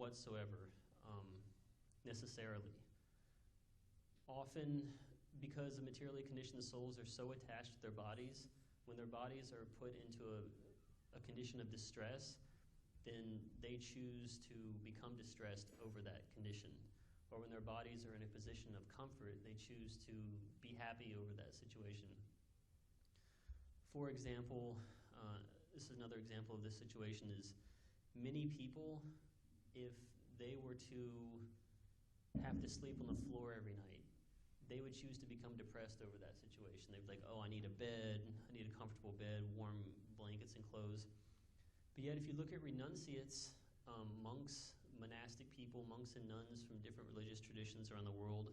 whatsoever, necessarily. Often, because the materially conditioned souls are so attached to their bodies, when their bodies are put into a condition of distress, then they choose to become distressed over that condition. Or when their bodies are in a position of comfort, they choose to be happy over that situation. For example, this is another example of this situation, is many people, if they were to have to sleep on the floor every night, they would choose to become depressed over that situation. They'd be like, oh, I need a bed, I need a comfortable bed, warm blankets and clothes. But yet if you look at renunciates, monks, monastic people, monks and nuns from different religious traditions around the world,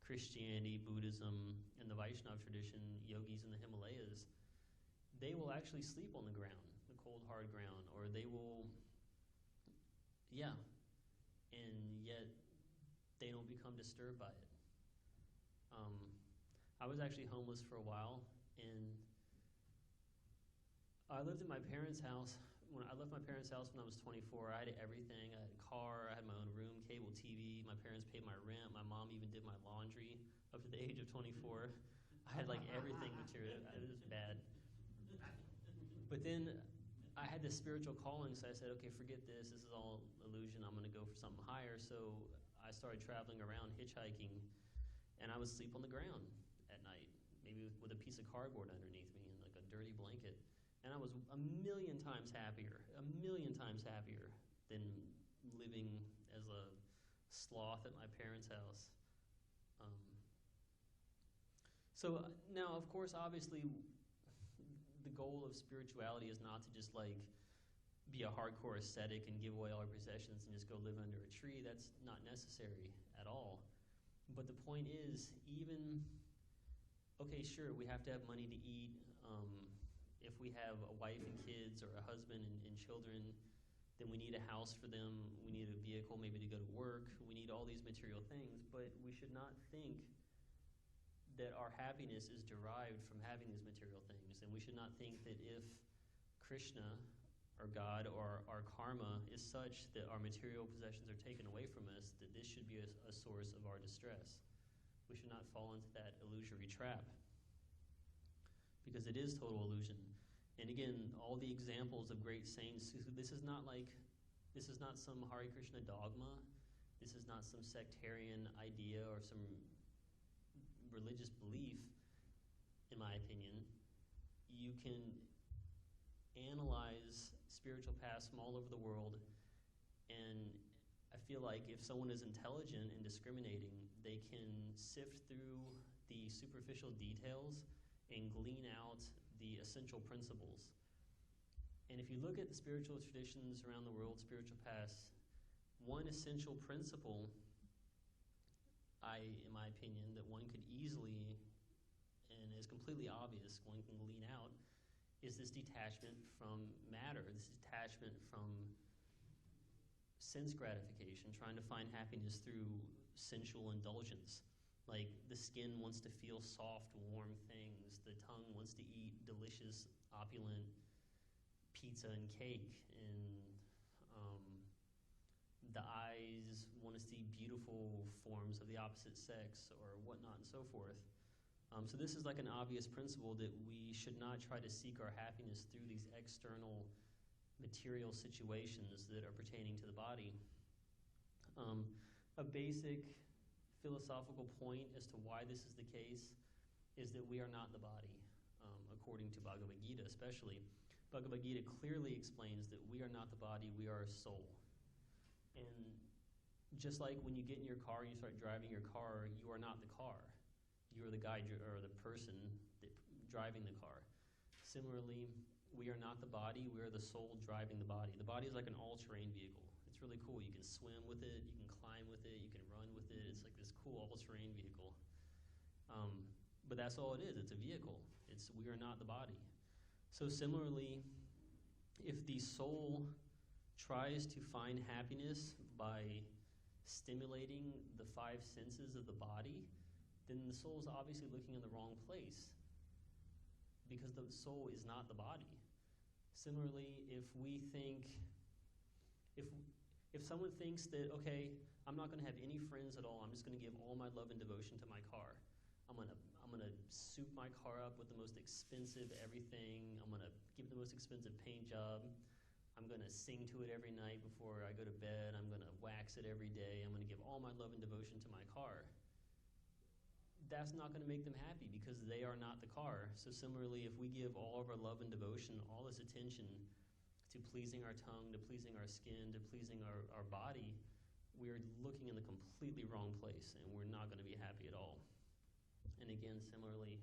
Christianity, Buddhism, and the Vaishnava tradition, yogis in the Himalayas, they will actually sleep on the ground, the cold, hard ground, or they will, and yet they don't become disturbed by it. I was actually homeless for a while, and I lived at my parents' house. When I left my parents' house when I was 24, I had everything. I had a car, I had my own room, cable TV, my parents paid my rent, my mom even did my laundry up to the age of 24. I had like everything material. It was bad. But then I had this spiritual calling, so I said, okay, forget this. This is all illusion. I'm going to go for something higher. So I started traveling around, hitchhiking, and I would sleep on the ground at night, maybe with a piece of cardboard underneath me and like a dirty blanket. And I was a million times happier than living as a sloth at my parents' house. So now, of course, obviously, the goal of spirituality is not to just like be a hardcore ascetic and give away all our possessions and just go live under a tree. That's not necessary at all. But the point is, okay, sure, we have to have money to eat. If we have a wife and kids or a husband and children, then we need a house for them. We need a vehicle maybe to go to work. We need all these material things, but we should not think that our happiness is derived from having these material things. And we should not think that if Krishna or God or our karma is such that our material possessions are taken away from us, that this should be a source of our distress. We should not fall into that illusory trap, because it is total illusion. And again, all the examples of great saints, this is not some harekrishna dogma. This is not some sectarian idea or some religious belief, in my opinion. You can analyze spiritual paths from all over the world, and I feel like if someone is intelligent and discriminating, they can sift through the superficial details and glean out the essential principles. And if you look at the spiritual traditions around the world, spiritual paths, one essential principle, in my opinion, that one could easily, and is completely obvious, one can glean out, is this detachment from matter, this detachment from sense gratification, trying to find happiness through sensual indulgence. Like the skin wants to feel soft, warm things. The tongue wants to eat delicious, opulent pizza and cake. And the eyes want to see beautiful forms of the opposite sex or whatnot and so forth. So this is like an obvious principle that we should not try to seek our happiness through these external material situations that are pertaining to the body. A basic philosophical point as to why this is the case is that we are not the body, according to Bhagavad Gita especially. Bhagavad Gita clearly explains that we are not the body, we are a soul. And just like when you get in your car and you start driving your car, you are not the car. You are the guy or the person driving the car. Similarly, we are not the body, we are the soul driving the body. The body is like an all-terrain vehicle. It's really cool. You can swim with it, you can climb with it, you can run with it. It's like this cool all-terrain vehicle. But that's all it is. It's a vehicle. We are not the body. So similarly, if the soul tries to find happiness by stimulating the five senses of the body, then the soul is obviously looking in the wrong place, because the soul is not the body. Similarly, if we think, If someone thinks that, okay, I'm not going to have any friends at all, I'm just going to give all my love and devotion to my car. I'm going to soup my car up with the most expensive everything. I'm going to give it the most expensive paint job. I'm going to sing to it every night before I go to bed. I'm going to wax it every day. I'm going to give all my love and devotion to my car. That's not going to make them happy because they are not the car. So similarly, if we give all of our love and devotion, all this attention to pleasing our tongue, to pleasing our skin, to pleasing our body, we're looking in the completely wrong place, and we're not going to be happy at all. And again, similarly,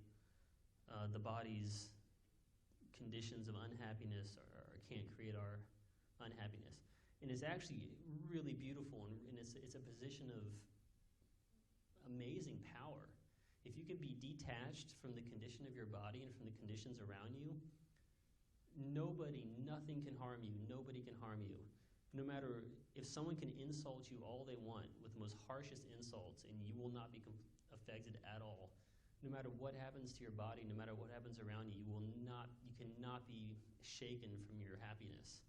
the body's conditions of unhappiness can't create our unhappiness. And it's actually really beautiful, and it's a position of amazing power. If you can be detached from the condition of your body and from the conditions around you, nothing can harm you. Nobody can harm you. No matter if someone can insult you all they want with the most harshest insults, and you will not be affected at all. No matter what happens to your body, no matter what happens around you, you cannot be shaken from your happiness.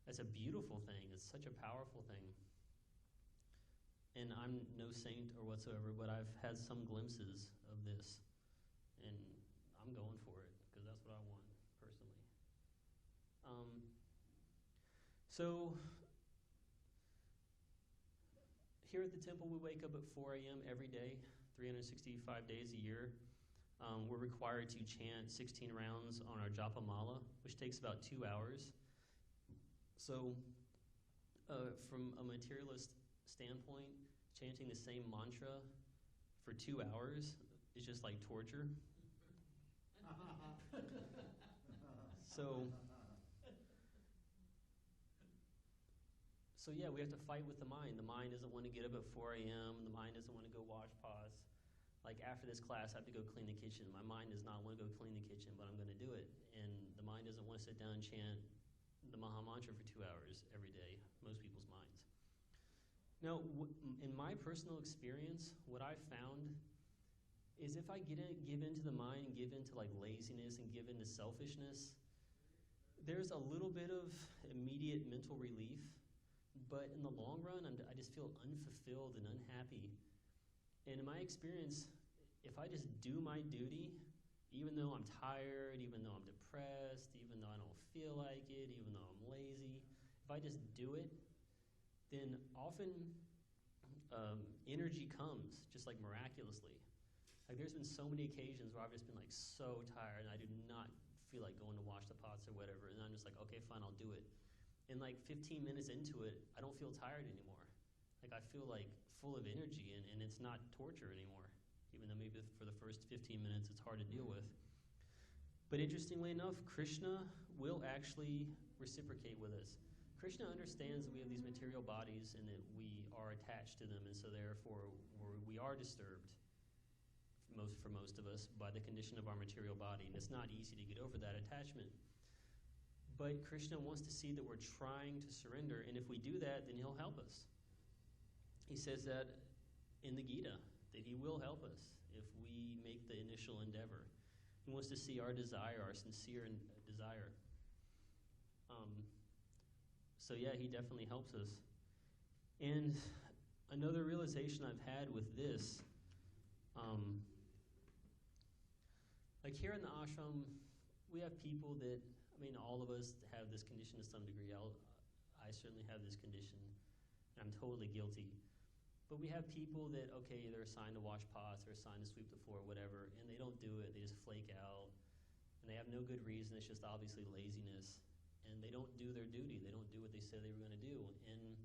That's a beautiful thing. It's such a powerful thing. And I'm no saint or whatsoever, but I've had some glimpses of this, and I'm going for it because that's what I want personally. So here at the temple, we wake up at 4 a.m. every day, 365 days a year. We're required to chant 16 rounds on our japa mala, which takes about 2 hours. So from a materialist standpoint, chanting the same mantra for 2 hours is just like torture. So yeah, we have to fight with the mind. The mind doesn't want to get up at 4 a.m. The mind doesn't want to go wash pots. Like after this class, I have to go clean the kitchen. My mind does not want to go clean the kitchen, but I'm going to do it. And the mind doesn't want to sit down and chant the Maha Mantra for 2 hours every day, most people's minds. Now, in my personal experience, what I've found is if I give into the mind and give into like laziness and give into selfishness, there's a little bit of immediate mental relief, but in the long run, I just feel unfulfilled and unhappy. And in my experience, if I just do my duty, even though I'm tired, even though I'm depressed, even though I don't feel like it, even though I'm lazy, if I just do it, then often energy comes just like miraculously. Like there's been so many occasions where I've just been like so tired and I do not feel like going to wash the pots or whatever, and I'm just like, okay, fine, I'll do it. And like 15 minutes into it, I don't feel tired anymore. Like I feel like full of energy, and it's not torture anymore, even though maybe for the first 15 minutes it's hard to deal with. But interestingly enough, Krishna will actually reciprocate with us. Krishna understands that we have these material bodies and that we are attached to them, and so therefore we are disturbed, for most of us, by the condition of our material body, and it's not easy to get over that attachment. But Krishna wants to see that we're trying to surrender, and if we do that, then he'll help us. He says that in the Gita, that he will help us if we make the initial endeavor. He wants to see our desire, our sincere desire. So yeah, he definitely helps us. And another realization I've had with this, like here in the ashram, we have people that, all of us have this condition to some degree. I certainly have this condition, and I'm totally guilty. But we have people that, okay, they're assigned to wash pots, they're assigned to sweep the floor, whatever, and they don't do it. They just flake out, and they have no good reason. It's just obviously laziness, and they don't do their duty. They don't do what they said they were going to do. And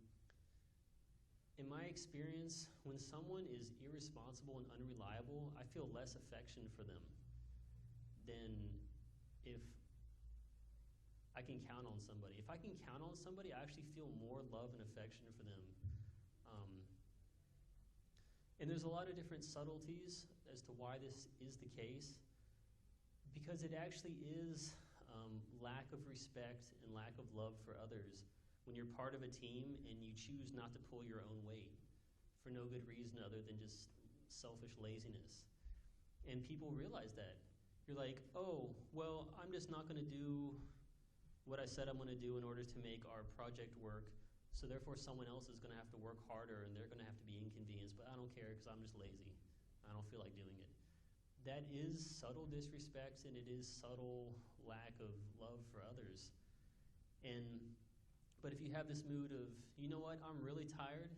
in my experience, when someone is irresponsible and unreliable, I feel less affection for them than if I can count on somebody. If I can count on somebody, I actually feel more love and affection for them. And there's a lot of different subtleties as to why this is the case, because it actually is lack of respect and lack of love for others when you're part of a team and you choose not to pull your own weight for no good reason other than just selfish laziness. And people realize that. You're like, oh, well, I'm just not going to do what I said I'm going to do in order to make our project work, So therefore, someone else is going to have to work harder, and they're going to have to be inconvenienced. But I don't care because I'm just lazy. I don't feel like doing it. That is subtle disrespect, and it is subtle lack of love for others. But if you have this mood of, you know what, I'm really tired,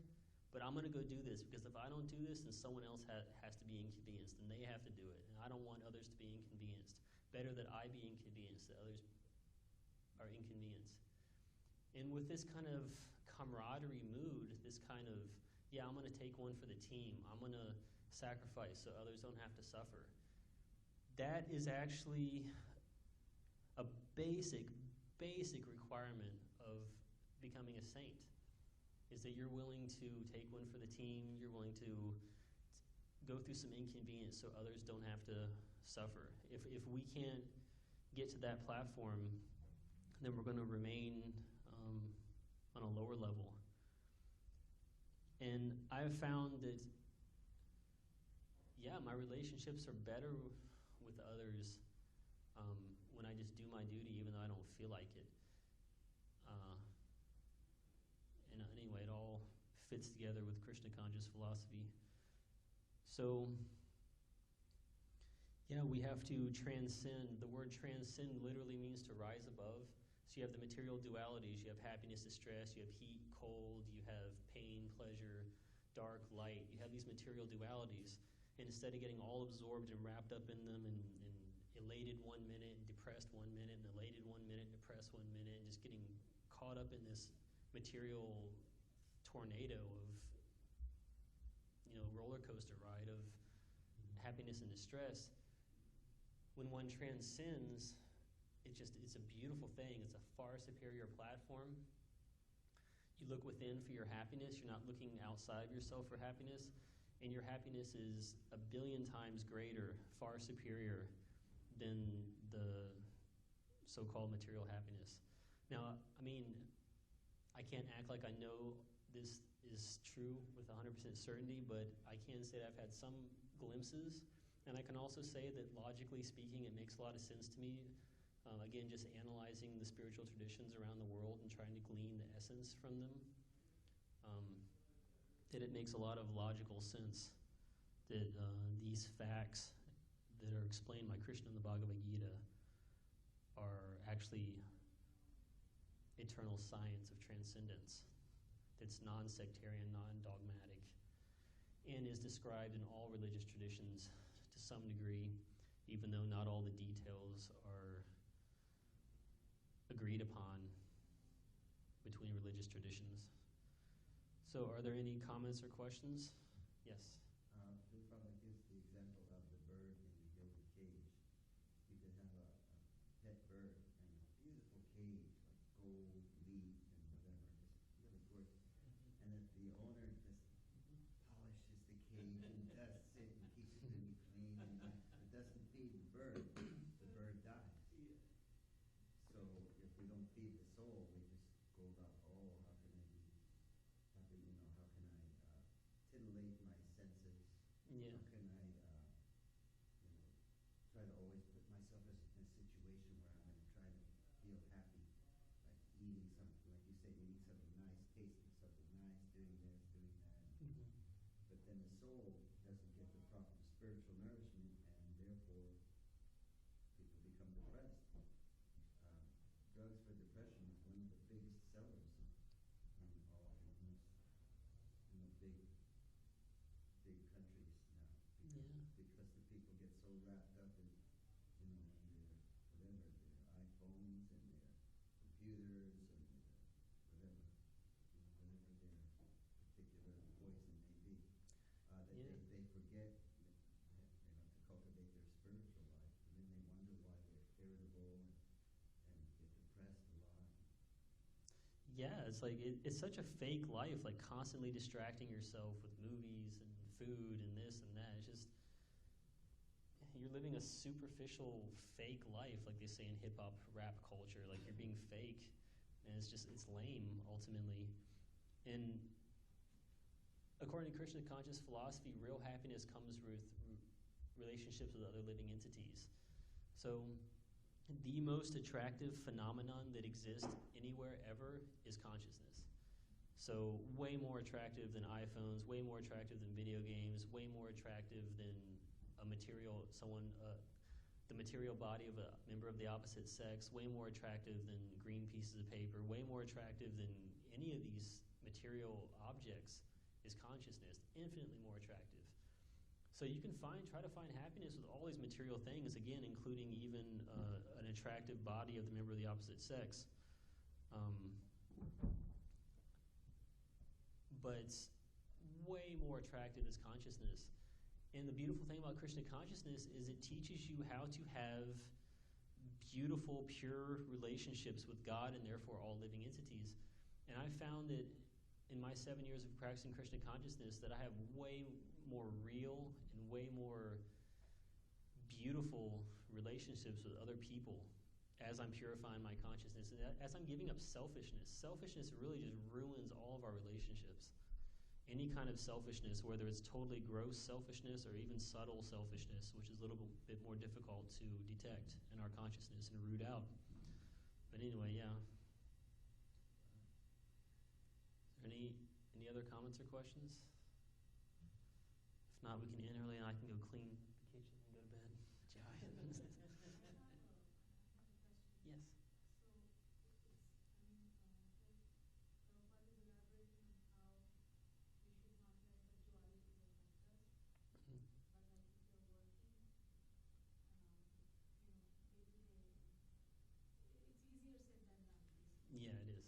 but I'm going to go do this, because if I don't do this, then someone else has to be inconvenienced, and they have to do it. And I don't want others to be inconvenienced. Better that I be inconvenienced, that others are inconvenienced. And with this kind of camaraderie mood, this kind of, yeah, I'm going to take one for the team. I'm going to sacrifice so others don't have to suffer. That is actually a basic requirement of becoming a saint, is that you're willing to take one for the team, you're willing to go through some inconvenience so others don't have to suffer. If we can't get to that platform, then we're going to remain on a lower level. And I've found that, yeah, my relationships are better with others when I just do my duty, even though I don't feel like it. And anyway, it all fits together with Krishna conscious philosophy. So, yeah, we have to transcend. The word transcend literally means to rise above. So you have the material dualities. You have happiness, distress. You have heat, cold. You have pain, pleasure, dark, light. You have these material dualities. And instead of getting all absorbed and wrapped up in them and elated 1 minute and depressed 1 minute and elated 1 minute and depressed 1 minute and just getting caught up in this material tornado of, roller coaster ride of happiness and distress, when one transcends, it's a beautiful thing. It's a far superior platform. You look within for your happiness. You're not looking outside of yourself for happiness. And your happiness is 1 billion times greater, far superior than the so-called material happiness. Now, I mean, I can't act like I know this is true with 100% certainty, but I can say that I've had some glimpses, and I can also say that logically speaking, it makes a lot of sense to me. Again, just analyzing the spiritual traditions around the world and trying to glean the essence from them, that it makes a lot of logical sense that these facts that are explained by Krishna in the Bhagavad Gita are actually eternal science of transcendence that's non-sectarian, non-dogmatic, and is described in all religious traditions to some degree, even though not all the details are agreed upon between religious traditions. So are there any comments or questions? Yes. Prabhu gives the example of the bird in the gilded cage. You could have a pet bird and a beautiful cage, like gold leaf and whatever, just really gorgeous. And if the owner just polishes the cage and dusts it and keeps it really clean and it doesn't feed the bird dies. So if we don't feed the soul, we just go about, titillate my senses. Yeah. How can I, try to always put myself in a situation where I'm going to try to feel happy, like eating something, like you say, eating something nice, tasting something nice, doing this, doing that. Mm-hmm. But then the soul doesn't get the proper spiritual nourishment, and therefore people become depressed. Drugs for depression is one of the biggest sellers in big countries now, because the people get so wrapped up in, in their iPhones and their computers and their whatever their particular poison may be, that they forget to cultivate their spiritual life, and then they wonder why they're irritable and get depressed a lot. Yeah, it's like it's such a fake life, like constantly distracting yourself with movies and food and this and that. It's just, you're living a superficial fake life, like they say in hip-hop rap culture. Like, you're being fake, and it's lame ultimately. And according to Krishna conscious philosophy, real happiness comes with relationships with other living entities. So the most attractive phenomenon that exists anywhere ever is consciousness. So way more attractive than iPhones, way more attractive than video games, way more attractive than the material body of a member of the opposite sex, way more attractive than green pieces of paper, way more attractive than any of these material objects is consciousness, infinitely more attractive. So you can try to find happiness with all these material things, again, including even an attractive body of the member of the opposite sex. But way more attractive is consciousness. And the beautiful thing about Krishna consciousness is it teaches you how to have beautiful, pure relationships with God and therefore all living entities. And I found that in my 7 years of practicing Krishna consciousness that I have way more real and way more beautiful relationships with other people as I'm purifying my consciousness and as I'm giving up selfishness. Selfishness really just ruins all of our relationships. Any kind of selfishness, whether it's totally gross selfishness or even subtle selfishness, which is a little bit more difficult to detect in our consciousness and root out. But anyway, yeah. Is there any other comments or questions? If not, we can end early and I can go clean the kitchen and go to bed. Yes. Yeah, it is.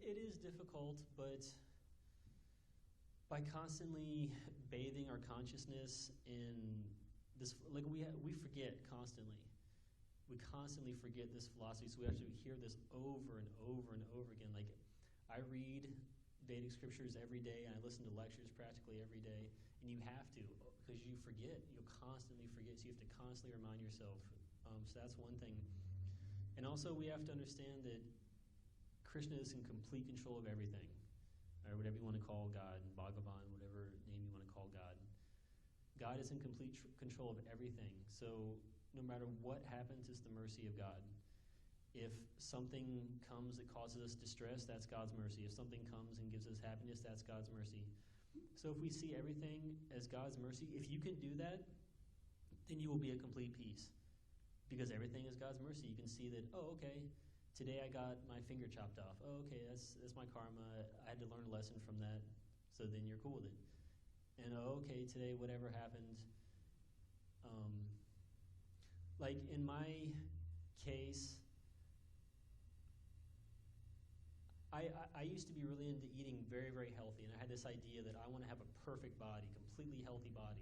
It is difficult, but by constantly bathing our consciousness in this, like we forget constantly. We constantly forget this philosophy, so we actually hear this over and over and over again. Like, I read Vedic scriptures every day, and I listen to lectures practically every day, and you have to, because you forget. You'll constantly forget, so you have to constantly remind yourself. So that's one thing. And also, we have to understand that Krishna is in complete control of everything, or whatever you want to call God, Bhagavad, whatever name you want to call God. God is in complete control of everything. So no matter what happens, it's the mercy of God. If something comes that causes us distress, that's God's mercy. If something comes and gives us happiness, that's God's mercy. So if we see everything as God's mercy, if you can do that, then you will be at complete peace. Because everything is God's mercy. You can see that, oh, okay, today I got my finger chopped off. Oh, okay, that's my karma. I had to learn a lesson from that. So then you're cool with it. And oh, okay, today whatever happened. Like in my case, I used to be really into eating very, very healthy. And I had this idea that I want to have a perfect body, completely healthy body.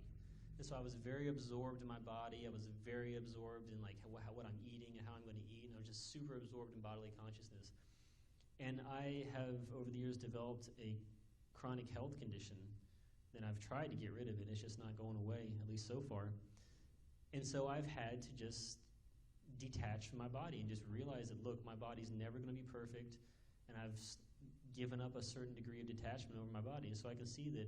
And so I was very absorbed in my body. I was very absorbed in like what I'm eating and how I'm going to eat. And I was just super absorbed in bodily consciousness. And I have, over the years, developed a chronic health condition that I've tried to get rid of it. It's just not going away, at least so far. And so I've had to just detach from my body and just realize that, look, my body's never going to be perfect. And I've given up a certain degree of detachment over my body. And so I can see that,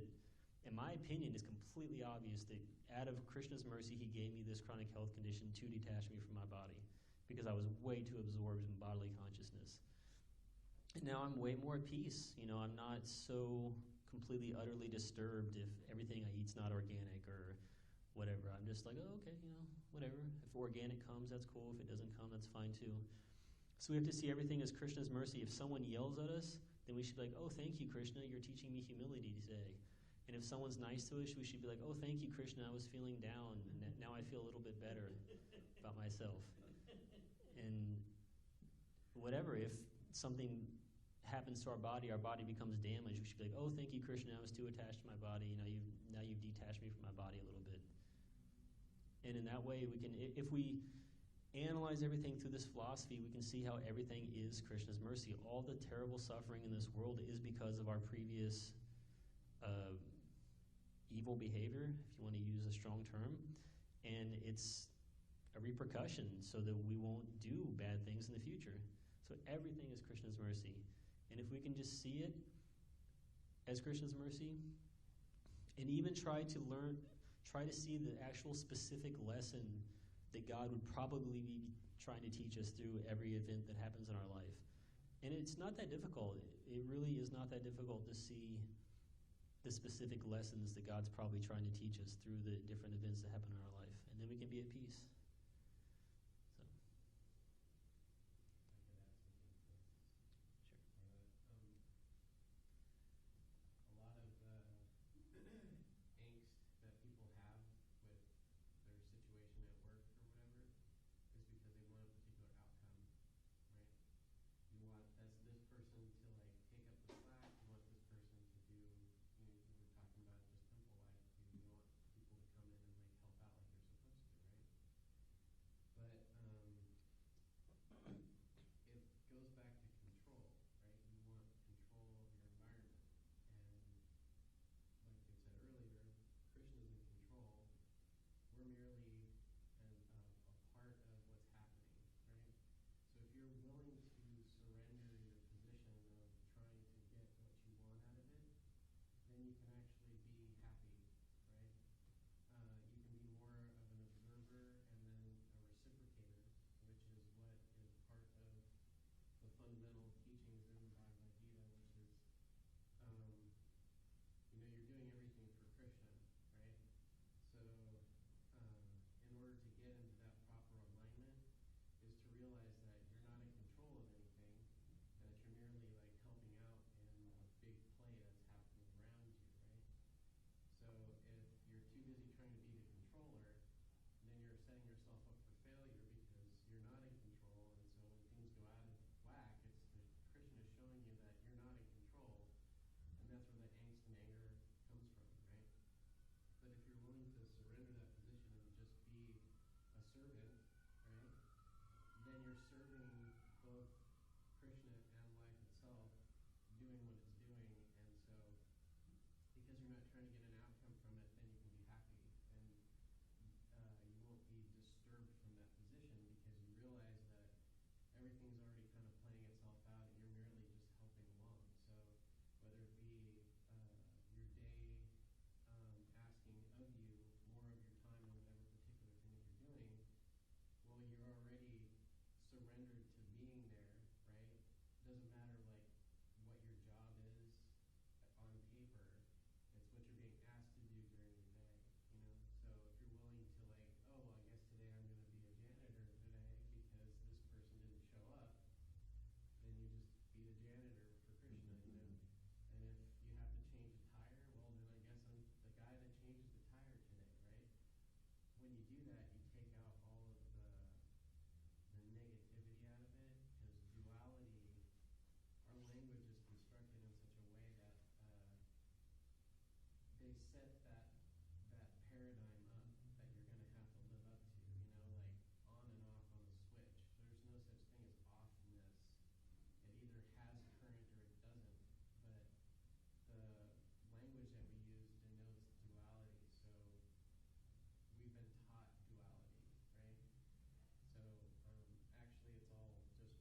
in my opinion, it's completely obvious that out of Krishna's mercy, he gave me this chronic health condition to detach me from my body because I was way too absorbed in bodily consciousness. And now I'm way more at peace. You know, I'm not so completely, utterly disturbed if everything I eat's not organic or whatever. I'm just like, oh, okay, you know, whatever. If organic comes, that's cool. If it doesn't come, that's fine too. So we have to see everything as Krishna's mercy. If someone yells at us, then we should be like, oh, thank you, Krishna. You're teaching me humility today. And if someone's nice to us, we should be like, oh, thank you, Krishna, I was feeling down, and now I feel a little bit better about myself. And whatever, if something happens to our body becomes damaged, we should be like, oh, thank you, Krishna, I was too attached to my body, now you've detached me from my body a little bit. And in that way, we can, if we analyze everything through this philosophy, we can see how everything is Krishna's mercy. All the terrible suffering in this world is because of our previous evil behavior, if you want to use a strong term, and it's a repercussion so that we won't do bad things in the future. So everything is Krishna's mercy. And if we can just see it as Krishna's mercy, and even try to see the actual specific lesson that God would probably be trying to teach us through every event that happens in our life. And it's not that difficult. It really is not that difficult to see the specific lessons that God's probably trying to teach us through the different events that happen in our life. And then we can be at peace. So. A lot of angst that people have with their situation at work or whatever is because they want a particular outcome, right? You want this person to like take up the slack. You want this person to do, we were talking about just temple life. You want people to come in and like help out like they're supposed to, right? But it goes back to control, right? You want control of your environment, and like I said earlier, Krishna's in control. We're merely a part of what's happening, right? So if you're willing to surrender your position of trying to get what you want out of it, then you can actually be happy, right? You can be more of an observer and then a reciprocator, which is what is part of the fundamental teachings in the Bhagavad Gita, which is, you're doing everything for Krishna, right? So in order to get into that proper alignment is to realize that you're not in control of anything, that you're merely like helping out in a big play that's happening around you, right? So if you're too busy trying to be the controller, then you're setting yourself up for failure because you're not in control. And so when things go out of whack, Krishna is showing you that you're not in control, and that's where the angst and anger comes from, right? But if you're willing to surrender that position and just be a servant, right, then you're serving both Krishna and life itself, doing what it's doing. And so because you're not trying to get an outcome from it, then you can be happy, and you won't be disturbed from that position because you realize that everything's already kind of playing itself out and you're merely just helping along. So whether it be your day asking of you more of your time in whatever particular thing that you're doing, well, you're already surrendered to being there, right? It doesn't matter like what your job is on paper. It's what you're being asked to do during your day, you know? So if you're willing to like, oh, well, I guess today I'm going to be a janitor today because this person didn't show up, then you just be the janitor for Krishna, you know? And if you have to change a tire, well, then I guess I'm the guy that changes the tire today, right? When you do that, you take out all of the negativity out of it, because duality, our language is constructed in such a way that they set that paradigm up that you're going to have to live up to, you know, like on and off on a switch. There's no such thing as offness. It either has current or it doesn't. But the language that we use denotes duality. So we've been taught duality, right? So actually it's all just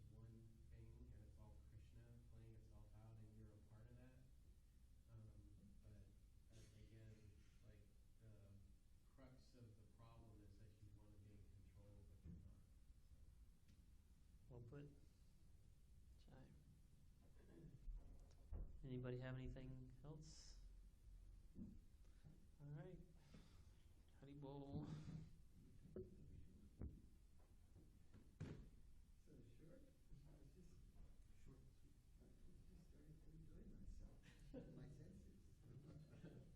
one thing, and it's all Krishna playing itself out, and you're a part of that. But again, like the crux of the problem is that you want to be in control, but you're not. Well put. Chai. Anybody have anything else? All right. Haribol. So short? I was just short and sweet. I just started enjoying myself, my senses.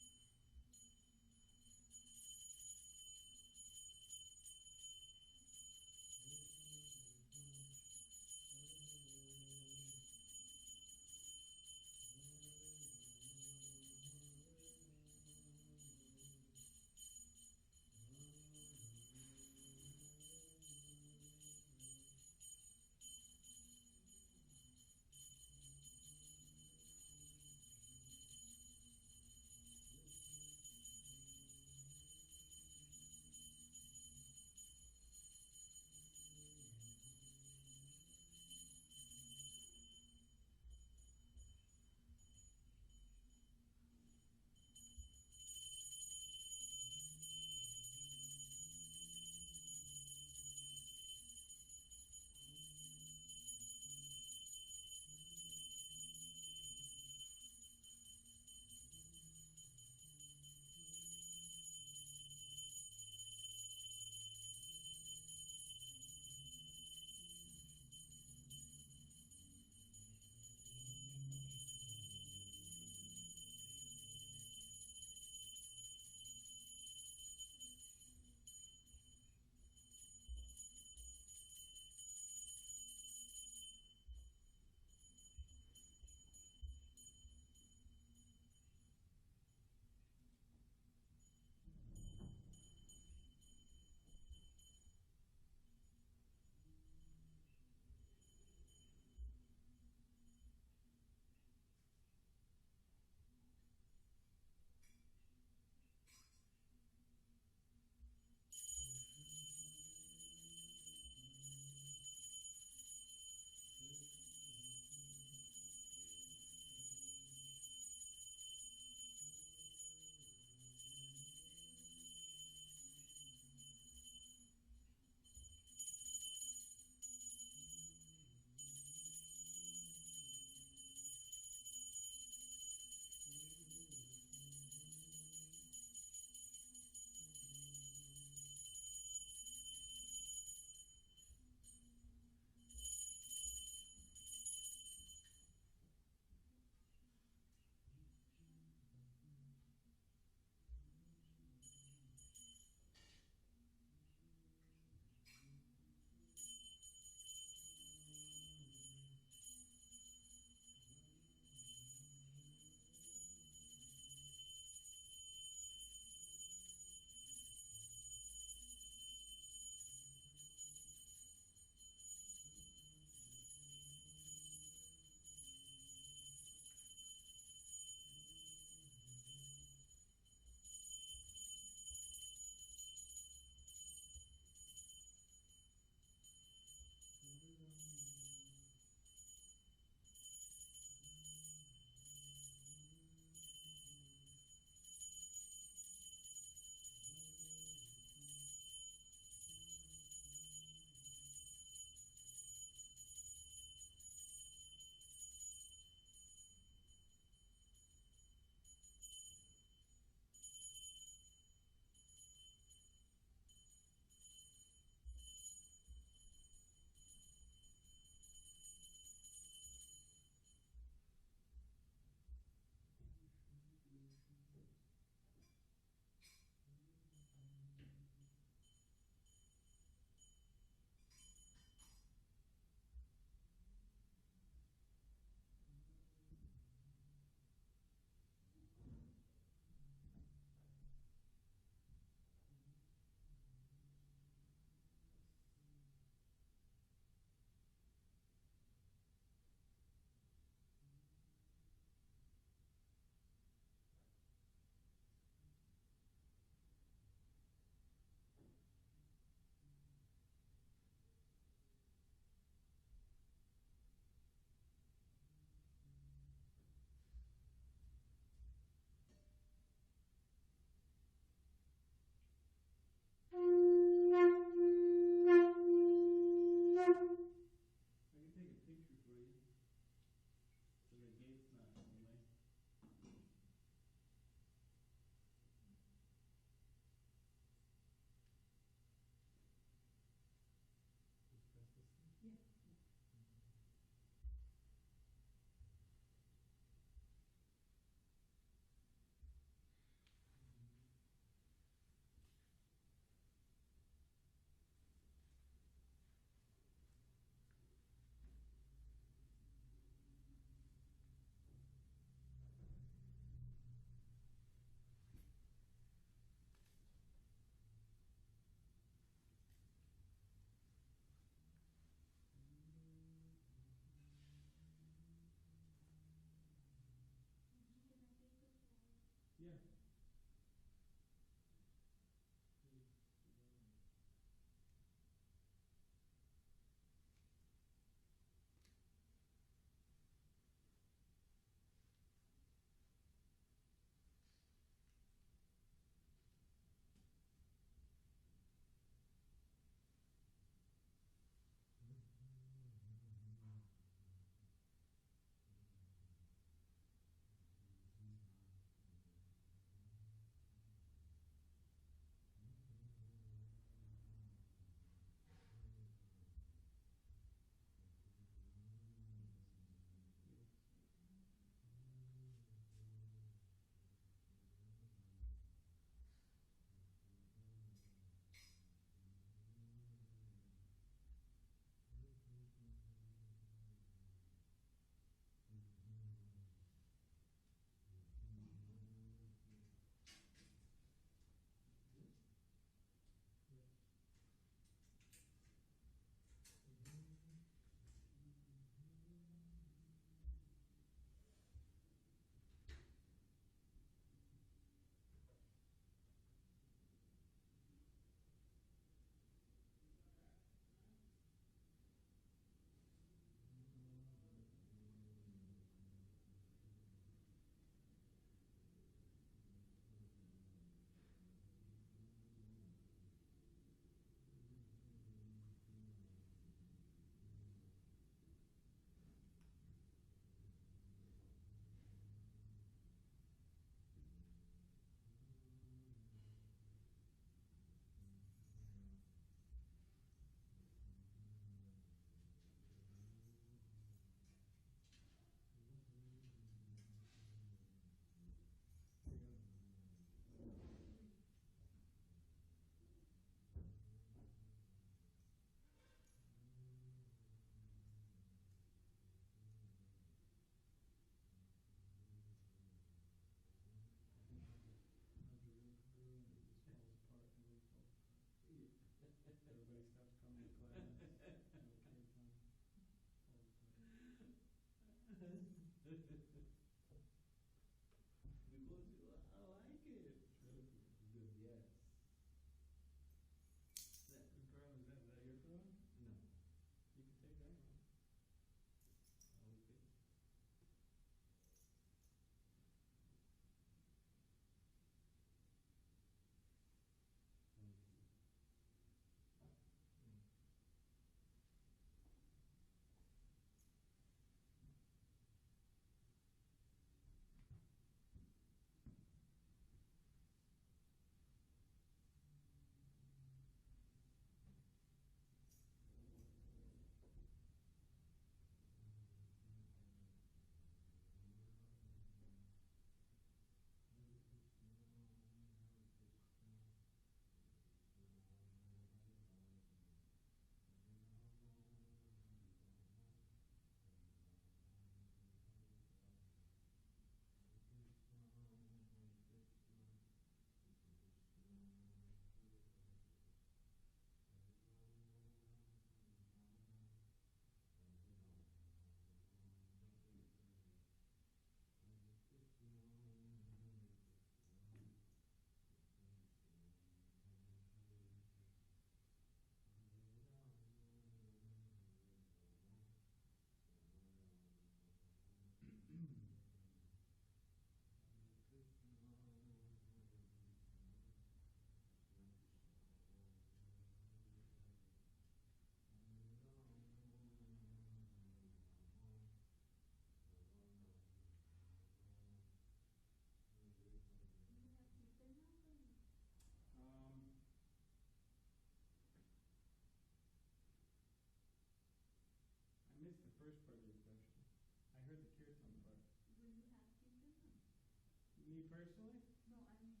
Me personally? No, I mean,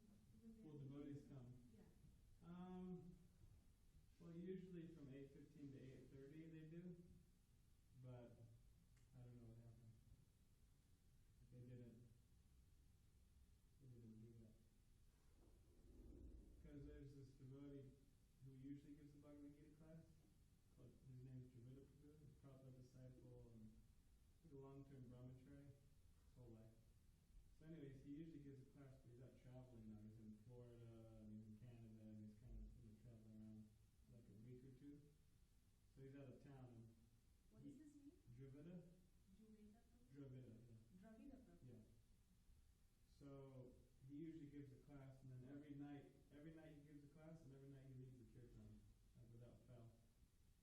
Will devotees come? Yeah. Well, usually from 8:15 to 8:30 they do, but I don't know what happened. They didn't do that. Because there's this devotee who usually gives the Bhagavad Gita class. His name is Prabhu, a Prabhupada disciple, and he's a long-term brahmachari his whole life. So anyways, he usually gives a class, but he's out traveling now. He's in Florida, and he's in Canada, and he's kind of traveling around like a week or two. So he's out of town. And What is his name? Dravida? Juveda Prabhu? Dravida, yeah. Dravida Prabhu. Yeah. So he usually gives a class, and then every night he gives a class, and every night he reads the kirtan, without fail.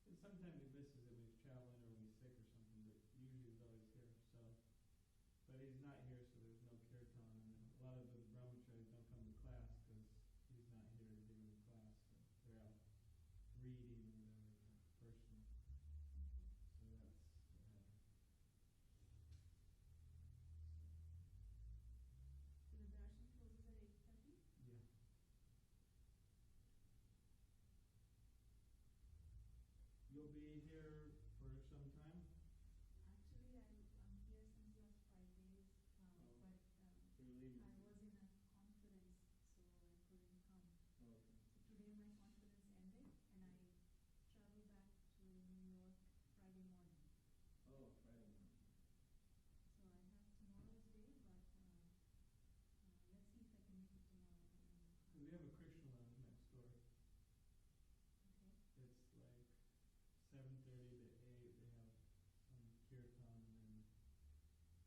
And sometimes he misses it when he's traveling or when he's sick or something, but usually he's always here. So, but he's not here, so there's no kirtan. And a lot of the brahmacharis don't come to class because he's not here giving the class. So they're out reading or whatever, personal. So that's what happened. So the darshan closes at 8:30? Yeah. You'll be here for some time? Actually, I'm here since last 5 days, Oh. but So you're leaving? I was in a conference, so I couldn't come. Oh, okay. So today my conference ended, and I travel back to New York Friday morning. Oh, Friday morning. So I have tomorrow's day, but let's see if I can make it tomorrow. We have a Krishna lounge next door. Okay. It's like 7:30 to 8. They have some kirtan, and then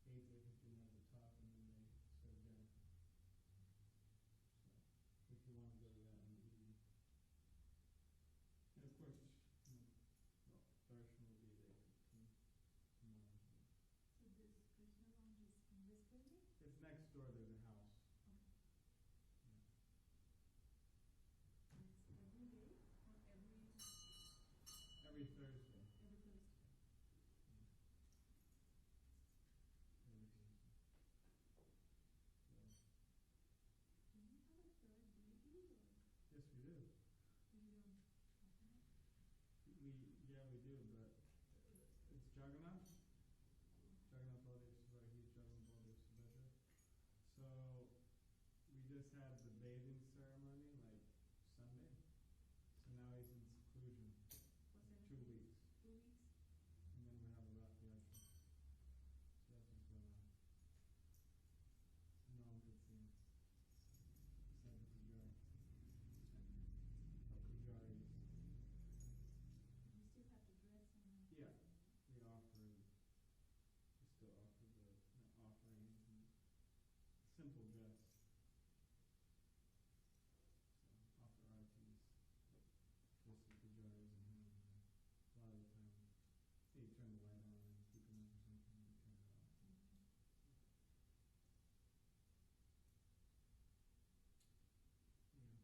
8 they continue at the top, and then they serve dinner. So if you want to go to that in the evening. And of course, darshan will be at 8:15 tomorrow. So this Krishna lounge is in this building? It's next door. There's a house. Okay. Yeah. And it's every day or Every Thursday. every Thursday? Every Thursday. Do you have a third deity or Yes, we do. you don't? We do, but it's Jagannath. Jagannath Baladev Subhadra. He's Jagannath Baladev Subhadra. So we just had the bathing ceremony like Sunday. So now he's in seclusion. For 7 2 days? weeks. 2 weeks? And then we have a Rath Yatra. So that's what's going on. So no one could see him. Except the Pujari. Pujaris. You still have to dress and. Yeah. We still offer the offerings and simple dress. So offer artis, just the pujaris and him. A lot of the time, say you turn the light on and keep them up or something, and you turn it off. Yeah.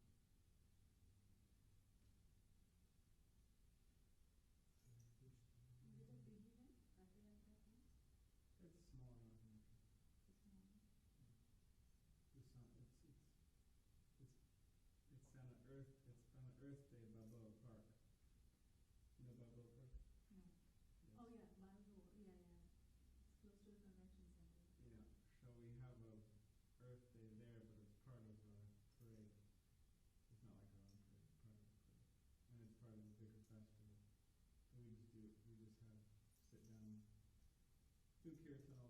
Is it a big event? Rath Yatra thing? It's small enough. It's small. It's on Earth Day, Balboa Park. You know Balboa Park? No. Yes. Oh yeah, Balboa. Yeah. It's close to the convention center. Yeah. So we have a Earth Day there, but it's part of a parade. It's not like our own parade. It's part of a parade, and it's part of a bigger festival. So we just have sit down, do kirtan